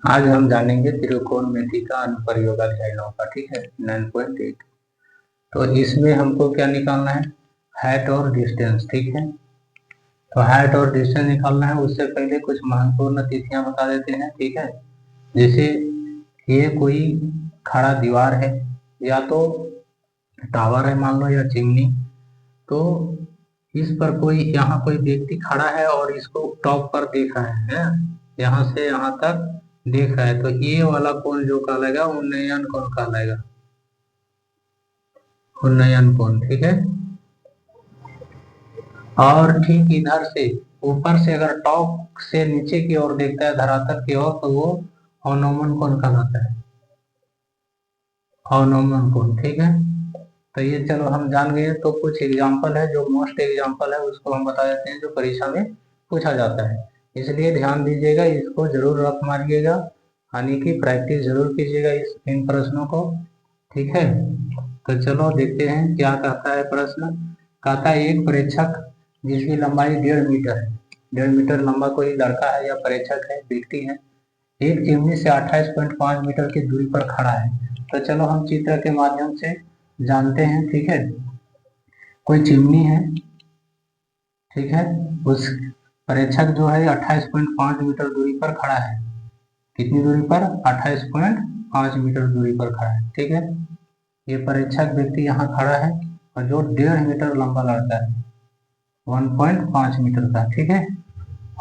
आज हम जानेंगे त्रिकोणमिति का अनुप्रयोग अध्याय 9 का। ठीक है, 9.8। तो इसमें हमको क्या निकालना है? हाइट और डिस्टेंस। ठीक है, तो हाइट और डिस्टेंस निकालना है। उससे पहले कुछ महत्वपूर्ण तिथियां बता देते हैं। ठीक है, जैसे ये कोई खड़ा दीवार है या तो टावर है मान लो, या चिमनी। तो इस पर कोई यहाँ कोई व्यक्ति खड़ा है और इसको टॉप पर देख रहा है, यहाँ से यहाँ तक देख रहा है। तो ये वाला कोण जो कहलाएगा उन्नयन कोण कहलाएगा, उन्नयन कोण। ठीक है, और ठीक इधर से ऊपर से अगर टॉप से नीचे की ओर देखता है, धरातल की ओर, तो वो अवनमन कोण कहलाता है, अवनमन कोण। ठीक है, तो ये चलो हम जान गए। तो कुछ एग्जाम्पल है, जो मोस्ट एग्जाम्पल है उसको हम बता देते हैं, जो परीक्षा में पूछा जाता है। इसलिए ध्यान दीजिएगा, इसको जरूर रफ मारिएगा, यानी कि प्रैक्टिस जरूर कीजिएगा इन प्रश्नों को। ठीक है, तो चलो देखते हैं क्या कहता है प्रश्न। कहता है एक प्रेक्षक जिसकी लंबाई 1.5 मीटर है, 1.5 मीटर लंबा कोई लड़का है या प्रेक्षक है, व्यक्ति है, एक चिमनी से 28.5 मीटर की दूरी पर खड़ा है। तो चलो हम चित्र के माध्यम से जानते हैं। ठीक है, कोई चिमनी है। ठीक है, उस प्रेक्षक जो है 28.5 मीटर दूरी पर खड़ा है। कितनी दूरी पर? 28.5 मीटर दूरी पर खड़ा है। ठीक है, ये परीक्षक व्यक्ति यहाँ खड़ा है और जो 1.5 मीटर लंबा लड़का है, 1.5 मीटर का। ठीक है,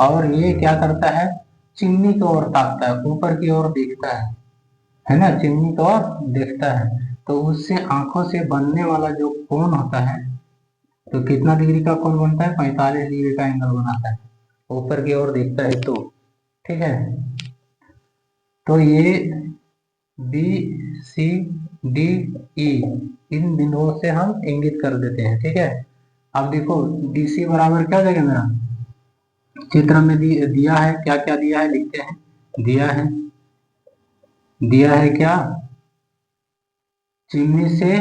और ये क्या करता है? चिमनी की ओर ताकता है, ऊपर की ओर देखता है ना, चिमनी की ओर देखता है। तो उससे आंखों से बनने वाला जो कोण होता है, तो कितना डिग्री का कोण बनता है? 45 डिग्री का एंगल बनाता है, ऊपर की ओर देखता है तो। ठीक है, तो ये बी सी डी ई इन बिंदुओं से हम इंगित कर देते हैं। ठीक है, अब देखो डी सी बराबर क्या हो जाएगा मेरा? चित्र में दिया है, क्या क्या दिया है लिखते हैं। दिया है क्या? चिमनी से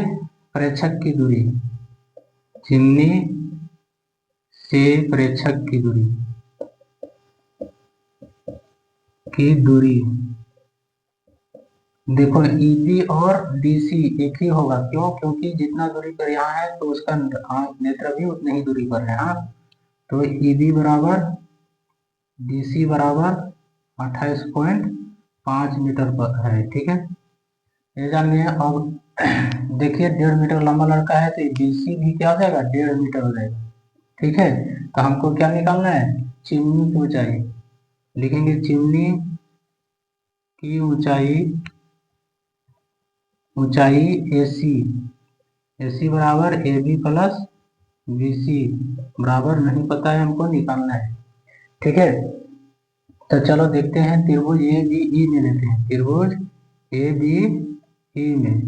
प्रेक्षक की दूरी, चिमनी से प्रेक्षक की दूरी देखो ईबी और डीसी एक ही होगा। क्यों? क्योंकि जितना दूरी पर यहाँ है तो उसका नेत्र भी उतनी ही दूरी पर है। हाँ, तो ईबी बराबर डीसी बराबर 28.5 मीटर पर है। ठीक है, ये जान लिया। अब देखिए 1.5 मीटर लंबा लड़का है, तो डीसी भी क्या हो जाएगा? 1.5 मीटर हो जाएगा। ठीक है, तो हमको क्या निकालना है? चिमनी की ऊंचाई। लिखेंगे चिमनी की ऊंचाई, ऊंचाई AC बराबर AB प्लस BC बराबर, नहीं पता है हमको, निकालना है। ठीक है, तो चलो देखते हैं। त्रिभुज ABE में लेते हैं, त्रिभुज ABE में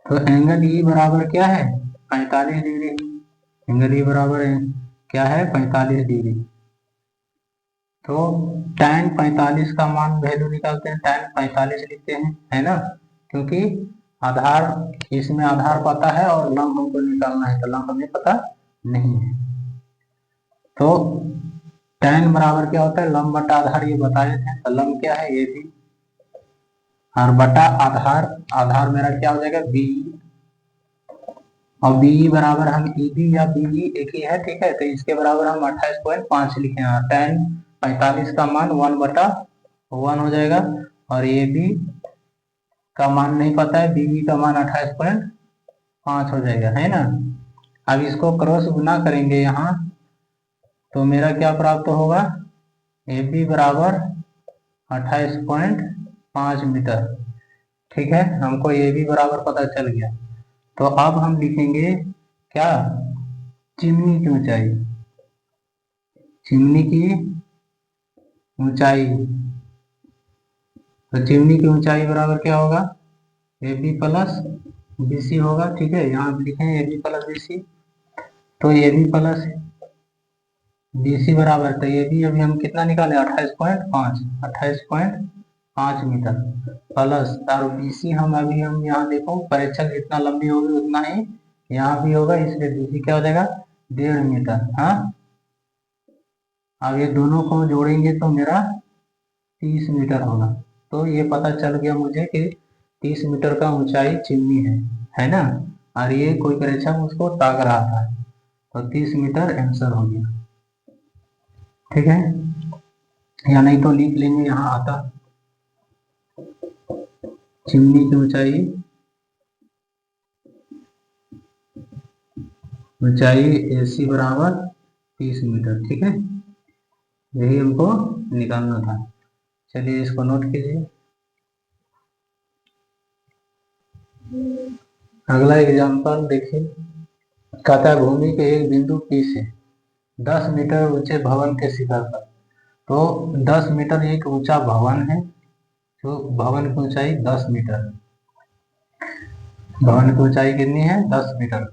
तो एंगल E बराबर क्या है? 45 डिग्री। एंगल E बराबर है क्या है? 45 डिग्री। तो tan 45 का मान वैल्यू निकालते हैं, tan 45 लिखते हैं, है ना, क्योंकि आधार, इसमें आधार पता है और लंब हमको निकालना है, तो लंब हमें पता नहीं है। तो tan बराबर क्या होता है? लंब बटा आधार, ये बताए थे। तो लंब क्या है? ये भी, और बटा आधार, आधार मेरा क्या हो जाएगा? बी, और बी बराबर हम ईबी या बीई एक ही है। ठीक है, तो इसके बराबर हम 28.5 लिखे हैं। tan 45 का मान 1/1 हो जाएगा, और ए बी का मान नहीं पता है, बीबी का मान 28.5 हो जाएगा, है ना। अब इसको क्रॉस गुना करेंगे यहाँ, तो मेरा क्या प्राप्त होगा? ए बी बराबर 28.5 मीटर। ठीक है, हमको ए बी बराबर पता चल गया। तो अब हम लिखेंगे क्या? चिमनी की ऊंचाई, चिमनी की ऊंचाई। तो चिमनी की ऊंचाई बराबर क्या होगा? A B plus B C होगा। ठीक है, यहाँ लिखे A B plus B C. तो A B plus B C बराबर, तो ए बी अभी हम कितना निकाले? 28.5, 28.5 मीटर प्लस, और बी सी हम अभी हम यहाँ देखो, परीक्षक जितना लंबी होगी उतना ही यहाँ भी होगा, इसलिए बी सी क्या हो जाएगा? 1.5 मीटर। हाँ, अब ये दोनों को जोड़ेंगे तो मेरा 30 मीटर होगा। तो ये पता चल गया मुझे कि 30 मीटर का ऊंचाई चिमनी है ना। और ये कोई परीक्षक उसको ताक रहा था, तो 30 मीटर आंसर हो गया। ठीक है, या नहीं तो लिख लेंगे यहाँ आता, चिमनी की ऊंचाई AC बराबर 30 मीटर। ठीक है, यही हमको निकालना था। चलिए इसको नोट कीजिए। अगला एग्जांपल देखिए, कहता है भूमि के एक बिंदु P से 10 मीटर ऊंचे भवन के शिखर पर। तो 10 मीटर एक ऊंचा भवन है, तो भवन की ऊंचाई 10 मीटर, भवन की ऊंचाई कितनी है 10 मीटर।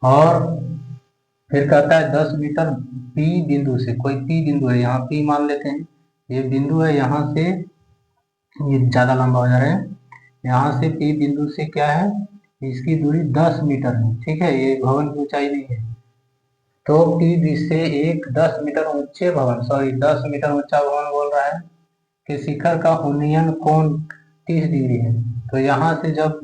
और फिर कहता है 10 मीटर P बिंदु से, कोई P बिंदु है, यहाँ P मान लेते हैं, ये बिंदु है, यहाँ से ये ज्यादा लंबा हो जा रहा है, यहाँ से P बिंदु से क्या है, इसकी दूरी 10 मीटर है। ठीक है, ये भवन की ऊंचाई नहीं है। तो P से एक 10 मीटर ऊंचे भवन, सॉरी 10 मीटर ऊंचा भवन बोल रहा है कि शिखर का उन्नयन कोण 30 डिग्री है। तो यहाँ से जब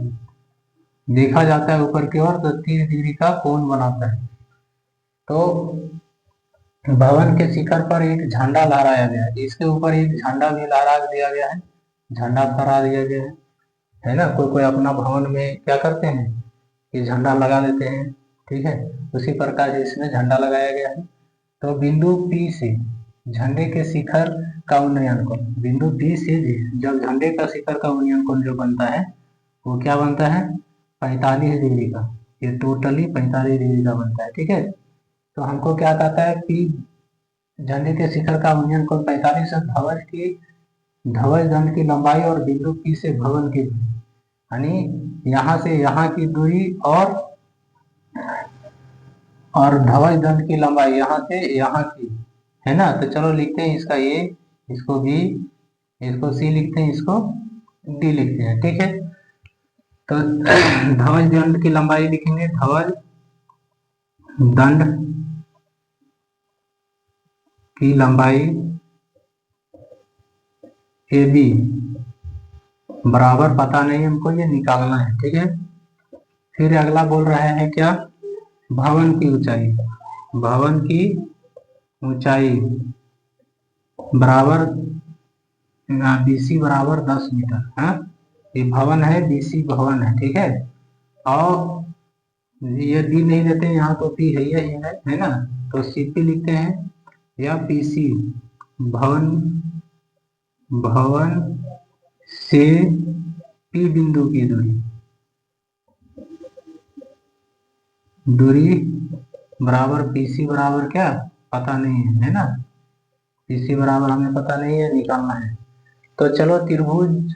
देखा जाता है ऊपर की ओर तो 30 डिग्री का कोण बनाता है। तो भवन के शिखर पर एक झंडा लहराया गया है, इसके ऊपर एक झंडा भी लहरा दिया गया है, झंडा फहरा दिया गया है ना। कोई कोई अपना भवन में क्या करते हैं कि झंडा लगा देते हैं। ठीक है, उसी प्रकार से इसमें झंडा लगाया गया है। तो बिंदु P से झंडे के शिखर का उन्नयन कोण, बिंदु P से जब झंडे का शिखर का उन्नयन कोण जो बनता है वो क्या बनता है 45 डिग्री का, ये टोटली 45 डिग्री का बनता है। ठीक है, तो हमको क्या कहता है कि झंडे के शिखर का उन्नयन कोण 45 है, ध्वज दंड की लंबाई और बिंदु P से भवन की दूरी, यानी यहाँ से यहाँ की दूरी और ध्वज दंड की लंबाई यहाँ से यहाँ की, है ना। तो चलो लिखते हैं इसका A, इसको B, इसको C लिखते हैं, इसको D लिखते हैं। ठीक है, तो ध्वज दंड की लंबाई लिखेंगे, ध्वज दंड की लंबाई AB बराबर, पता नहीं हमको, ये निकालना है। ठीक है, फिर अगला बोल रहा है क्या, भवन की ऊंचाई, भवन की ऊंचाई बराबर BC बराबर 10 मीटर है। ये भवन है, BC भवन है। ठीक है, और ये D नहीं देते यहाँ तो P है ना, तो CP लिखते हैं या PC, भवन से P बिंदु की दूरी बराबर PC बराबर क्या पता नहीं है ना, PC बराबर हमें पता नहीं है, निकालना है। तो चलो त्रिभुज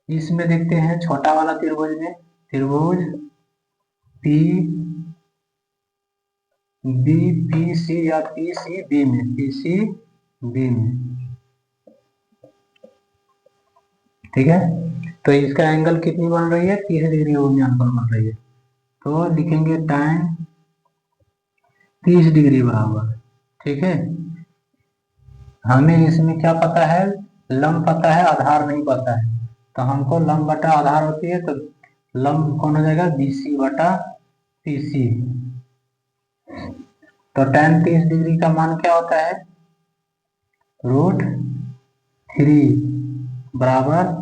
इसमें देखते हैं, छोटा वाला त्रिभुज में, त्रिभुज PC या PCB में, PCB में। ठीक है, तो इसका एंगल कितनी बन रही है 30 डिग्री बन रही है। तो लिखेंगे tan 30 डिग्री बराबर। ठीक है, हमें इसमें क्या पता है, लंब पता है, आधार नहीं पता है। तो हमको लंब बटा आधार होती है, तो लंब कौन हो जाएगा BC बटा PC। तो tan 30 डिग्री का मान क्या होता है √3 बराबर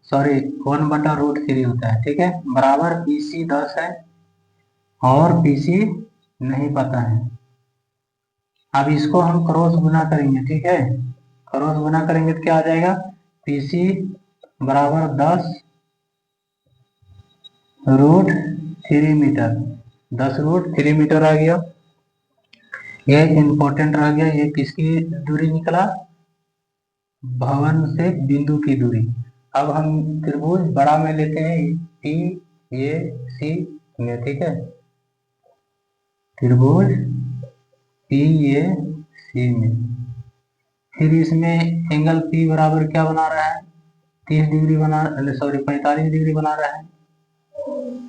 सॉरी 1 बटा √3 होता है। ठीक है, बराबर BC 10 है और PC नहीं पता है। अब इसको हम क्रॉस गुना करेंगे। ठीक है, क्रॉस गुना करेंगे तो क्या आ जाएगा, PC बराबर 10 √3 मीटर, 10 √3 मीटर आ गया। ये इंपॉर्टेंट रह गया, ये किसकी दूरी निकला, भवन से बिंदु की दूरी। अब हम त्रिभुज बड़ा में लेते हैं, PAC में। ठीक है, त्रिभुज PAC में, फिर इसमें एंगल P बराबर क्या बना रहा है 30 डिग्री बना, सॉरी 45 डिग्री बना रहा है।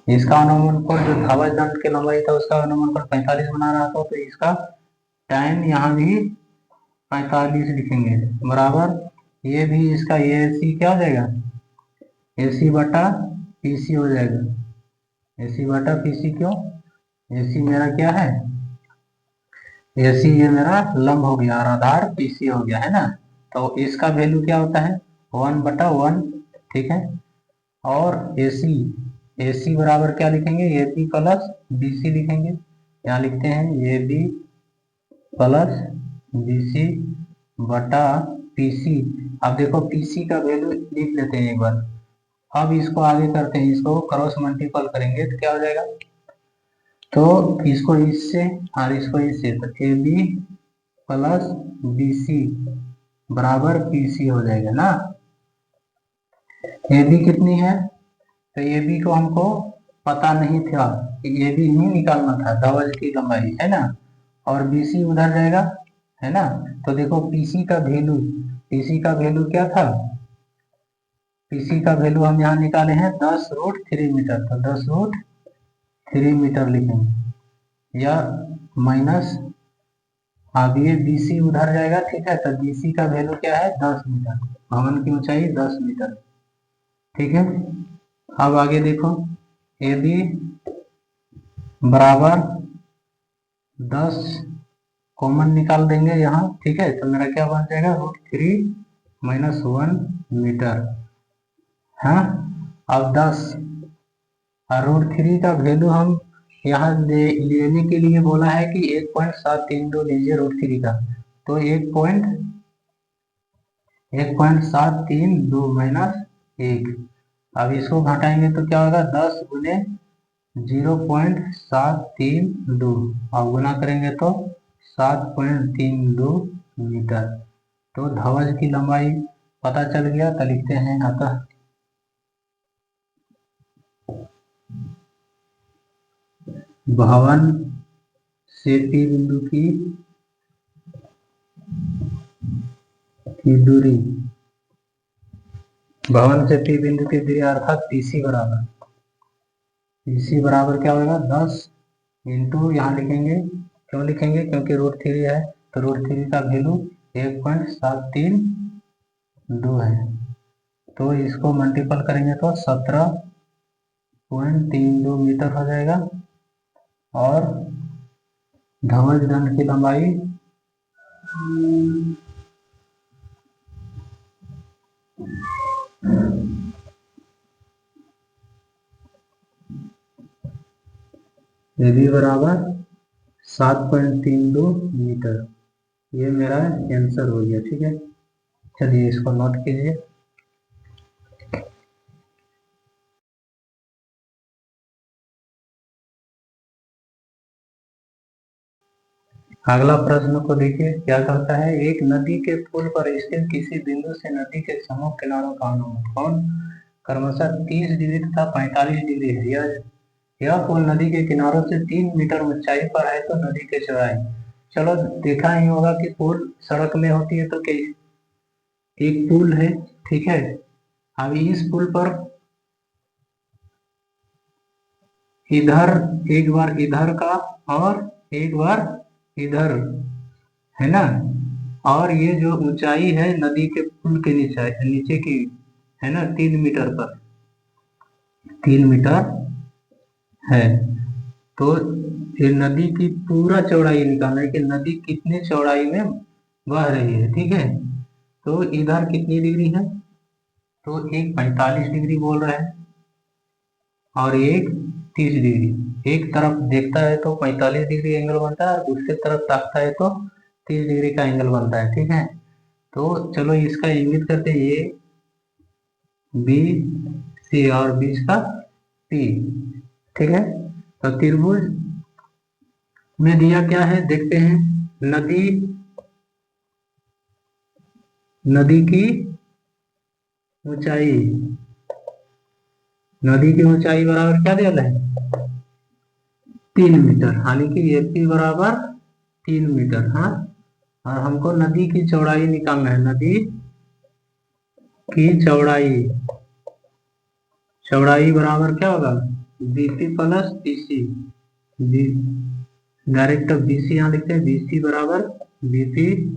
इसका अनुमान कोण जो ध्वज दंड की लंबाई था उसका अनुमान कोण 45 बना रहा था, तो इसका tan यहाँ भी 45 लिखेंगे बराबर, ये भी इसका ए सी क्या हो जाएगा, ए सी बटा पी सी हो जाएगा। ए सी बटा पी सी क्यों, ए सी मेरा क्या है, ए सी ये मेरा लंब हो गया और आधार पी सी हो गया है ना। तो इसका वैल्यू क्या होता है 1/1, ठीक है। और ए सी बराबर क्या लिखेंगे, A B plus B C लिखेंगे। यहाँ लिखते हैं A B plus B C बटा पी सी। अब देखो पी सी का वैल्यू लिख लेते हैं एक बार। अब इसको आगे करते हैं, इसको क्रॉस मल्टीपल करेंगे तो क्या हो जाएगा, तो इसको इससे और इसको इससे, तो A B plus B C बराबर पी सी हो जाएगा ना। ए बी कितनी है, तो ए बी को हमको पता नहीं था, ए बी ही निकालना था, धवज की लंबाई है ना। और बी सी उधर जाएगा है ना। तो देखो पीसी का वैल्यू, पीसी का वैल्यू क्या था, पीसी का वैल्यू हम यहाँ निकाले हैं 10√3 मीटर। तो 10√3 मीटर लिखेंगे या माइनस, अब ये BC उधर जाएगा, ठीक है। तो BC का वैल्यू क्या है 10 मीटर, भवन की ऊंचाई 10 मीटर, ठीक है। अब आगे देखो ए बी बराबर 10 कॉमन निकाल देंगे यहाँ, ठीक है। तो मेरा क्या बन जाएगा √3 - 1 मीटर, हाँ। अब 10 और √3 का वैल्यू हम यहाँ लेने के लिए बोला है कि 1.732 लीजिए √3 का। तो 1.732 माइनस 1। अब इसको घटाएंगे तो क्या होगा 10 गुने 0.732 और गुना करेंगे तो 7.32 मीटर। तो धवज की लंबाई पता चल गया। तो लिखते हैं अतः भवन से पी बिंदु की दूरी, भवन से पी बिंदु की दूरी अर्थात पीसी बराबर, पीसी बराबर क्या होगा 10 इंटू, यहाँ लिखेंगे, क्यों लिखेंगे क्योंकि √3 है। तो √3 का वैल्यू 1.732 है। तो इसको मल्टीपल करेंगे तो 17.32 मीटर हो जाएगा। और धवज दंड की लंबाई ए बी बराबर 7.32 मीटर। ये मेरा आंसर हो गया, ठीक है। चलिए इसको नोट कीजिए। अगला प्रश्न को देखिए क्या कहता है, एक नदी के पुल पर स्थित किसी बिंदु से नदी के समूह किनारों का अनुमान कोण क्रमशः 30 डिग्री तथा 45 डिग्री है। यह पुल नदी के किनारों से 3 मीटर ऊंचाई पर है। तो नदी के चौड़ाई, चलो देखा ही होगा कि पुल सड़क में होती है, तो एक पुल है, ठीक है। अब इस पुल पर इधर एक बार इधर का और एक बार इधर है ना। और ये जो ऊंचाई है नदी के पुल के नीचे की है ना 3 मीटर पर, 3 मीटर है। तो ये नदी की पूरा चौड़ाई निकालना है कि नदी कितने चौड़ाई में बह रही है, ठीक है। तो इधर कितनी डिग्री है, तो एक 45 डिग्री बोल रहा है और एक 30 डिग्री। एक तरफ देखता है तो 45 डिग्री एंगल बनता है और दूसरी तरफ ताकता है तो 30 डिग्री का एंगल बनता है, ठीक है। तो चलो इसका इंगित करते हैं, ए बी सी और बीच का पी, ठीक है। तो त्रिभुज में दिया क्या है देखते हैं, नदी की ऊंचाई, नदी की ऊंचाई बराबर क्या दिया है 3 मीटर, यानी कि एपी बराबर 3 मीटर, हाँ। और हमको नदी की चौड़ाई निकालना है, नदी की चौड़ाई, चौड़ाई बराबर क्या होगा BP plus BC, direct BC यहाँ लिखते हैं, बीसी बराबर बीपी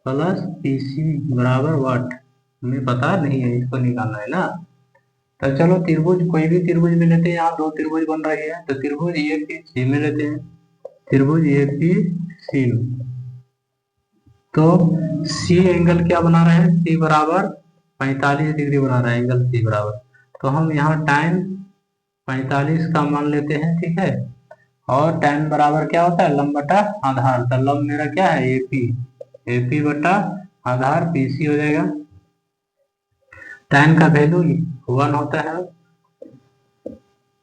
प्लस पी सी बराबर वाट, हमें पता नहीं है, इसको निकालना है ना। तो चलो त्रिभुज, कोई भी त्रिभुज में लेते हैं, यहाँ दो त्रिभुज बन रही है, तो त्रिभुज ए पी सी में लेते हैं, त्रिभुज ए पी सी। तो सी एंगल क्या बना रहे हैं, सी बराबर 45 डिग्री बना रहा है एंगल सी बराबर। तो हम यहाँ टाइम 45 का मान लेते हैं, ठीक है। और टाइम बराबर क्या होता है, लंब बटा आधार। तो लंब मेरा क्या है, एपी, एपी बटा आधार पीसी हो जाएगा। टाइम का वैल्यू 1 होता है,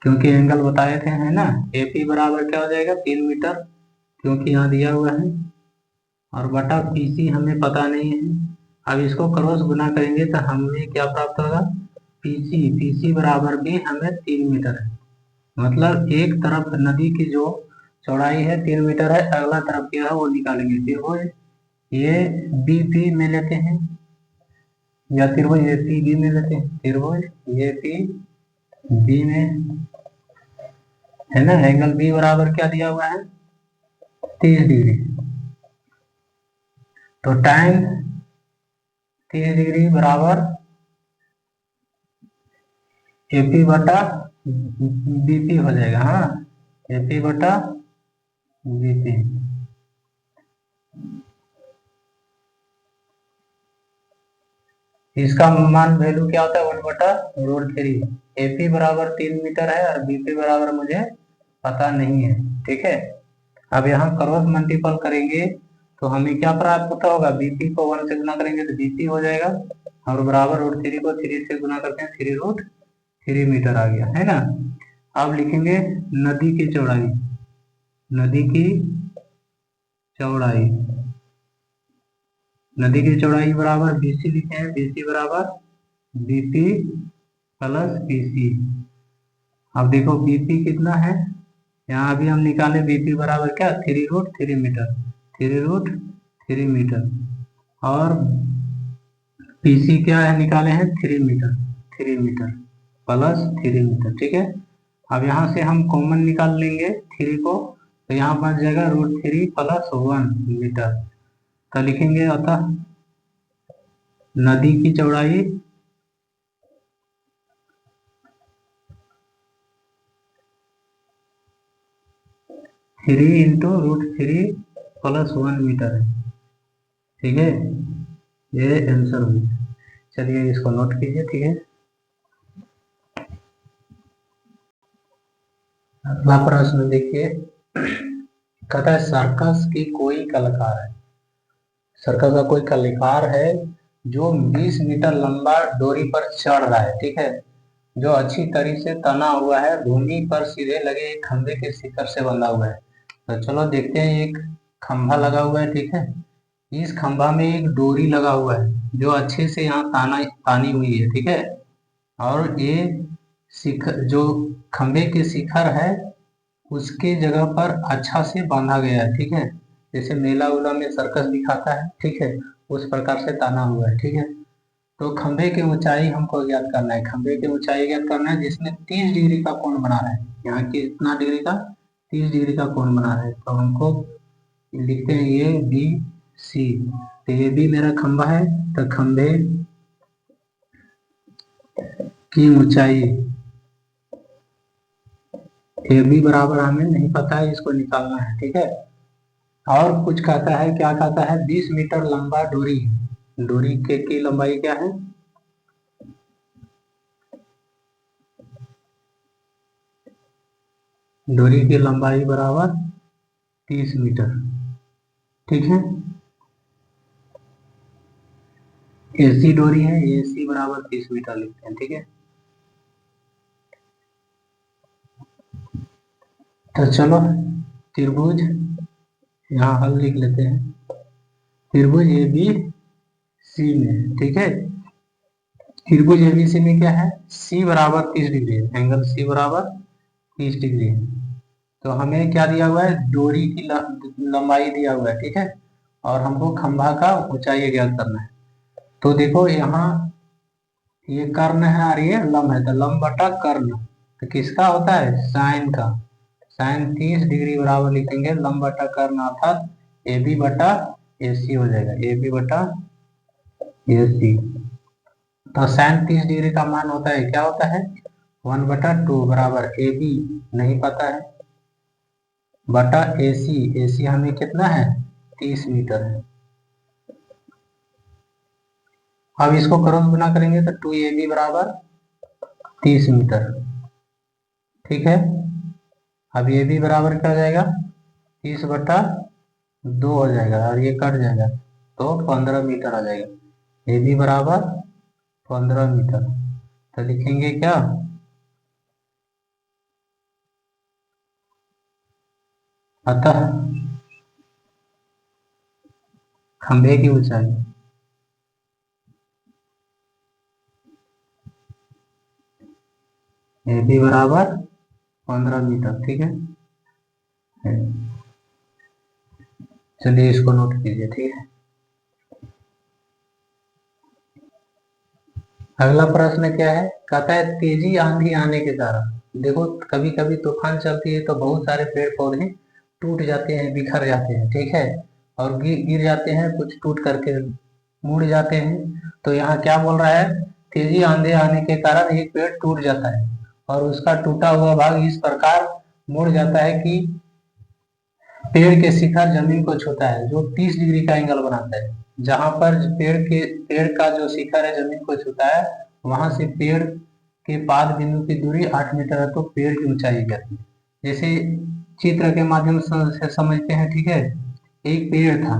क्योंकि एंगल बताए थे, है ना। एपी बराबर क्या हो जाएगा, 3 मीटर, क्योंकि यहाँ दिया हुआ है, और बटा पीसी हमें पता नहीं है। अब इसको क्रॉस गुना करेंगे तो हमें क्या प्राप्त होगा, पीसी, पीसी बराबर भी हमें 3 मीटर है। मतलब एक तरफ नदी की जो चौड़ाई है 3 मीटर है, अगला तरफ क्या है वो निकालेंगे। त्रिभुज ये बी पी में लेते हैं, या त्रिभुज ए पी बी में लेते हैं, त्रिभुज ए पी बी में, है ना। एंगल बी बराबर क्या दिया हुआ है, 30 डिग्री। तो टाइम 30 डिग्री बराबर एपी बटा बीपी हो जाएगा, हाँ, एपी बटा बीपी। इसका मान वैल्यू क्या होता है, 1/√3। एपी बराबर 3 मीटर है और बीपी बराबर मुझे पता नहीं है, ठीक है। अब यहाँ क्रॉस मल्टीपल करेंगे तो हमें क्या प्राप्त होता होगा, बीपी को 1 से गुना करेंगे तो बीपी हो जाएगा, और बराबर √3 को 3 से गुना करते हैं, 3√3 मीटर आ गया, है ना। अब लिखेंगे नदी की चौड़ाई, नदी की चौड़ाई, नदी की चौड़ाई बराबर बीसी लिखे हैं, बीसी बराबर बीपी प्लस पीसी। अब देखो बीपी कितना है, यहाँ अभी हम निकाले बीपी बराबर क्या, 3√3 मीटर, 3√3 मीटर, और पीसी क्या है निकाले हैं, 3 मीटर, 3 मीटर प्लस 3 मीटर, ठीक है। अब यहाँ से हम कॉमन निकाल लेंगे 3 को, तो यहाँ बच जाएगा √3 प्लस 1 मीटर। तो लिखेंगे अतः नदी की चौड़ाई थ्री इंटू √3 प्लस 1 मीटर है, ठीक है। ये आंसर हुई। चलिए इसको नोट कीजिए, ठीक है। अगला प्रश्न देखिए, कहता है सर्कस की कोई कलाकार है, सर्कस का कोई कलाकार है जो 20 मीटर लंबा डोरी पर चढ़ रहा है, ठीक है, जो अच्छी तरह से तना हुआ है, भूमि पर सीधे लगे एक खंभे के शिखर से बंधा हुआ है। तो चलो देखते हैं, एक खंभा लगा हुआ है, ठीक है। इस खंभा में एक डोरी लगा हुआ है जो अच्छे से यहाँ तानी हुई है, ठीक है। और ये शिखर जो खंभे के शिखर है उसके जगह पर अच्छा से बांधा गया है, ठीक है। जैसे मेला उला में सर्कस दिखाता है, ठीक है, उस प्रकार से ताना हुआ है, ठीक है। तो खंभे की ऊंचाई हमको ज्ञात करना है, खंभे की ऊंचाई ज्ञात करना है जिसमें 30 डिग्री का कोण बना रहा है, यहाँ कितना डिग्री का, 30 डिग्री का कोण बना रहा है। तो हमको लिखते हैं ये बी सी, तो ये भी मेरा खंभा है, तो खंभे की ऊंचाई ए बी बराबर हमें नहीं पता है, इसको निकालना है, ठीक है। और कुछ कहता है, क्या कहता है, 20 मीटर लंबा डोरी, डोरी के की लंबाई क्या है, डोरी की लंबाई बराबर 30 मीटर, ठीक है। एसी डोरी है, एसी बराबर 30 मीटर लिखते हैं, ठीक है। तो चलो त्रिभुज यहाँ हल लिख लेते हैं, त्रिभुज ए बी सी में, ठीक है। त्रिभुज ए बी सी में क्या है, सी बराबर 30 डिग्री है, एंगल सी बराबर 30 डिग्री है। तो हमें क्या दिया हुआ है, डोरी की लंबाई दिया हुआ है, ठीक है, और हमको खंभा का ऊंचाई ज्ञात करना है। तो देखो यहाँ ये कर्ण है और ये लंब है, तो लंब बटा कर्ण, तो किसका होता है, साइन का, साइन 30 डिग्री बराबर लिखेंगे लंब बटा कर्ण, अर्थात ए बी बटा ए सी हो जाएगा, ए बी बटा ए सी। तो साइन 30 डिग्री का मान होता है, क्या होता है, 1/2 बराबर ए बी नहीं पता है बटा ए सी। ए सी हमें कितना है, 30 मीटर है। अब इसको क्रॉस गुना करेंगे तो 2ab बराबर 30 मीटर। ठीक है, अब ये भी बराबर क्या हो जाएगा, 30/2 हो जाएगा और ये कट जाएगा तो 15 मीटर आ जाएगा। ये भी बराबर 15 मीटर। तो लिखेंगे क्या, अतः खंभे की ऊंचाई ये भी बराबर 15 मीटर। ठीक है, चलिए इसको नोट कीजिए। ठीक है, अगला प्रश्न क्या है, कहता है तेजी आंधी आने के कारण, देखो कभी कभी तूफान चलती है तो बहुत सारे पेड़ पौधे टूट जाते हैं, बिखर जाते हैं। ठीक है, और गिर जाते हैं, कुछ टूट करके मुड़ जाते हैं। तो यहाँ क्या बोल रहा है, तेजी आंधी आने के कारण एक पेड़ टूट जाता है और उसका टूटा हुआ भाग इस प्रकार मुड़ जाता है कि पेड़ के शिखर जमीन को छूता है, जो 30 डिग्री का एंगल बनाता है। जहां पर पेड़ का जो शिखर है जमीन को छूता है, वहां से पेड़ के पाद बिंदु की दूरी 8 मीटर है, तो पेड़ की ऊंचाई कहते हैं। जैसे चित्र के माध्यम से समझते हैं। ठीक है, एक पेड़ था।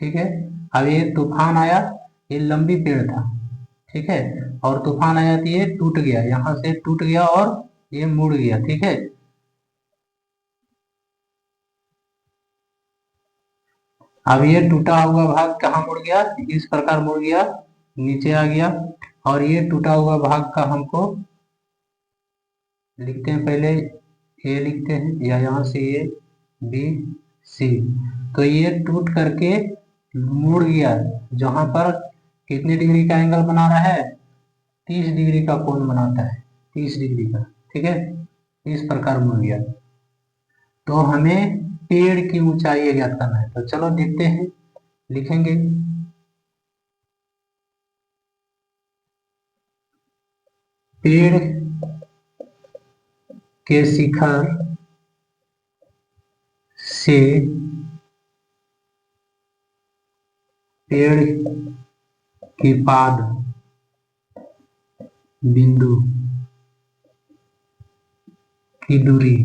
ठीक है, अब ये तूफान आया, ये लंबी पेड़ था। ठीक है, और तूफान आया तो ये टूट गया, यहाँ से टूट गया और ये मुड़ गया। ठीक है, अब ये टूटा हुआ भाग कहाँ मुड़ गया, इस प्रकार मुड़ गया, नीचे आ गया। और ये टूटा हुआ भाग का हमको लिखते हैं, पहले ए लिखते हैं या यहाँ से ए बी सी। तो ये टूट करके मुड़ गया, जहां पर कितने डिग्री का एंगल बना रहा है, 30 डिग्री का कोण बनाता है, 30 डिग्री का। ठीक है, इस प्रकार मुड़ गया। तो हमें पेड़ की ऊंचाई ज्ञात करना है, तो चलो देखते हैं, लिखेंगे पेड़ के शिखर से पेड़ की पाद बिंदु की दूरी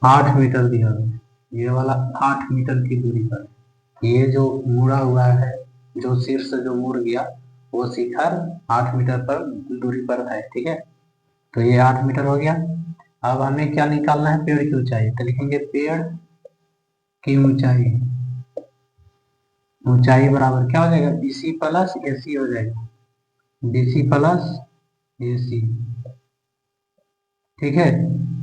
8 मीटर दिया है। ये वाला 8 मीटर की दूरी पर, ये जो मुड़ा हुआ है, जो शीर्ष जो मुड़ गया, वो शिखर 8 मीटर पर दूरी पर है। ठीक है, तो ये 8 मीटर हो गया। अब हमें क्या निकालना है, पेड़ की ऊंचाई। तो लिखेंगे पेड़ की ऊंचाई, ऊंचाई बराबर क्या हो जाएगा, बीसी प्लस एसी हो जाएगा, बीसी प्लस एसी। ठीक है,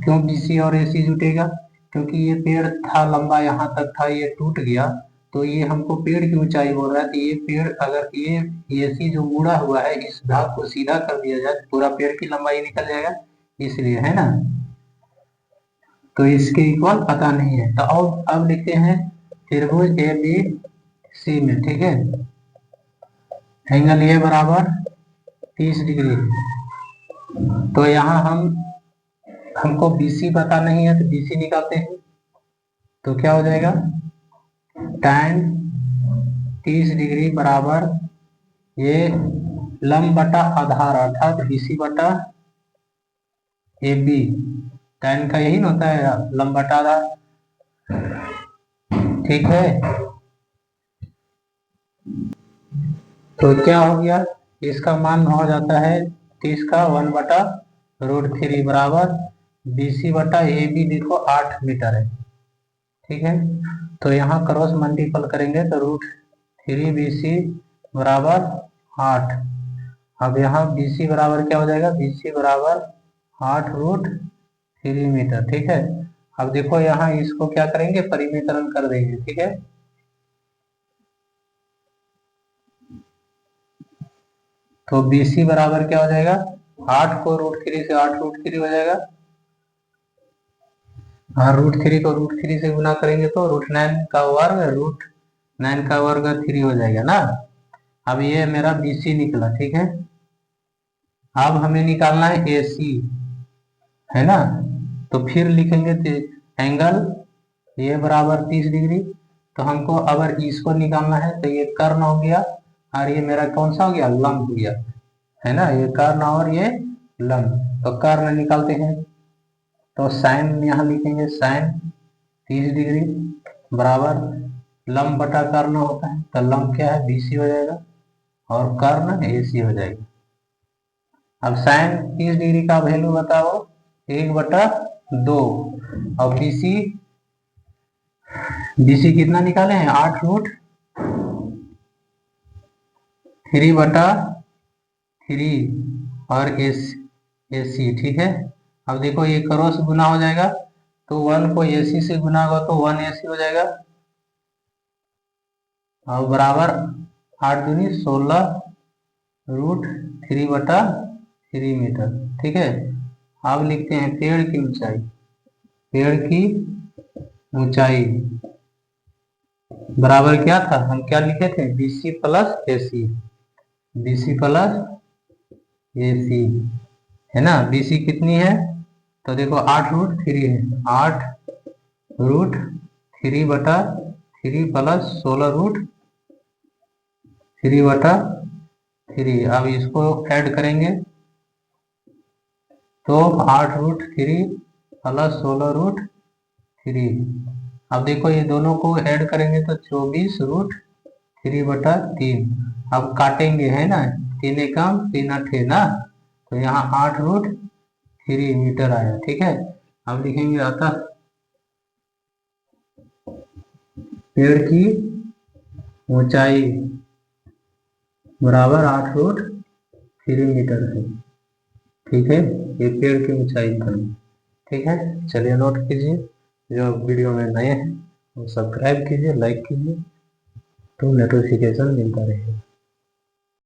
क्यों बीसी और एसी जुटेगा, क्योंकि ये पेड़ था लंबा, यहाँ तक था, ये टूट गया, तो ये हमको पेड़ की ऊंचाई बोल रहा है। तो ये पेड़, अगर ये एसी जो मुड़ा हुआ है, इस भाग को सीधा कर दिया जाए तो पूरा पेड़ की लंबाई निकल जाएगा, इसलिए, है ना। तो इसके इक्वल पता नहीं है। तो अब लिखते हैं त्रिभुज ए बी सी में। ठीक है, एंगल ए बराबर 30 डिग्री। तो यहाँ हमको बीसी पता नहीं है, तो बीसी निकालते हैं। तो क्या हो जाएगा, tan 30 डिग्री बराबर ये लंब बटा आधार, अर्थात बीसी बटा ए बी। tan का यही ना होता है, लंब बटा आधार। ठीक है, तो क्या हो गया, इसका मान हो जाता है 30 का 1/√3 बराबर बीसी बटा ए बी, देखो 8 मीटर है। ठीक है, तो यहाँ क्रॉस मल्टीपल करेंगे तो √3 BC बराबर 8। अब यहाँ BC बराबर क्या हो जाएगा, BC बराबर 8√3 मीटर। ठीक है, अब देखो यहाँ इसको क्या करेंगे, परिमेतरण कर देंगे। ठीक है, तो BC बराबर क्या हो जाएगा, 8 को √3 से 8√3 हो जाएगा। हाँ, √3 को √3 से गुना करेंगे तो √9 का वर्ग √9 का वर्ग 3 हो जाएगा ना। अब ये मेरा BC निकला, ठीक है। अब हमें निकालना है AC, है ना। तो फिर लिखेंगे एंगल ये बराबर 30 डिग्री। तो हमको अगर इसको निकालना है तो ये कर्ण हो गया, और ये मेरा कौन सा हो गया, लंब हो गया, है ना। ये कर्ण और ये लंब, तो कर्ण निकालते हैं। तो साइन यहाँ लिखेंगे, साइन 30 डिग्री बराबर लंब बटा कर्ण होता है, तो लंब क्या है, BC हो जाएगा, और कर्ण AC हो जाएगा। अब साइन 30 डिग्री का वैल्यू बताओ, 1/2, और BC कितना निकाले हैं, 8√3/3 और AC, ठीक है। अब देखो ये क्रॉस गुना हो जाएगा, तो 1 को AC से गुना होगा तो 1AC हो जाएगा, और बराबर 8 दूनी 16√3/3 मीटर, ठीक है। अब लिखते हैं पेड़ की ऊंचाई। पेड़ की ऊंचाई बराबर क्या था, हम क्या लिखे थे, BC plus AC, BC plus AC, है ना। BC कितनी है, तो देखो 8√3 है, 8√3/3 प्लस 16√3/3। अब इसको ऐड करेंगे तो 8√3 प्लस 16√3। अब देखो ये दोनों को ऐड करेंगे तो 24√3/3। अब काटेंगे, है ना, 3 एकम 3 अठे ना, तो यहाँ 8√3 मीटर आया, ठीक है। अब लिखेंगे अतः पेड़ की ऊंचाई बराबर 8√3 मीटर है, ठीक है। ये पेड़ की ऊंचाई निकालनी, ठीक है। चलिए नोट कीजिए, जो वीडियो में नए हैं वो सब्सक्राइब कीजिए, लाइक कीजिए, तो नोटिफिकेशन मिलता रहेगा।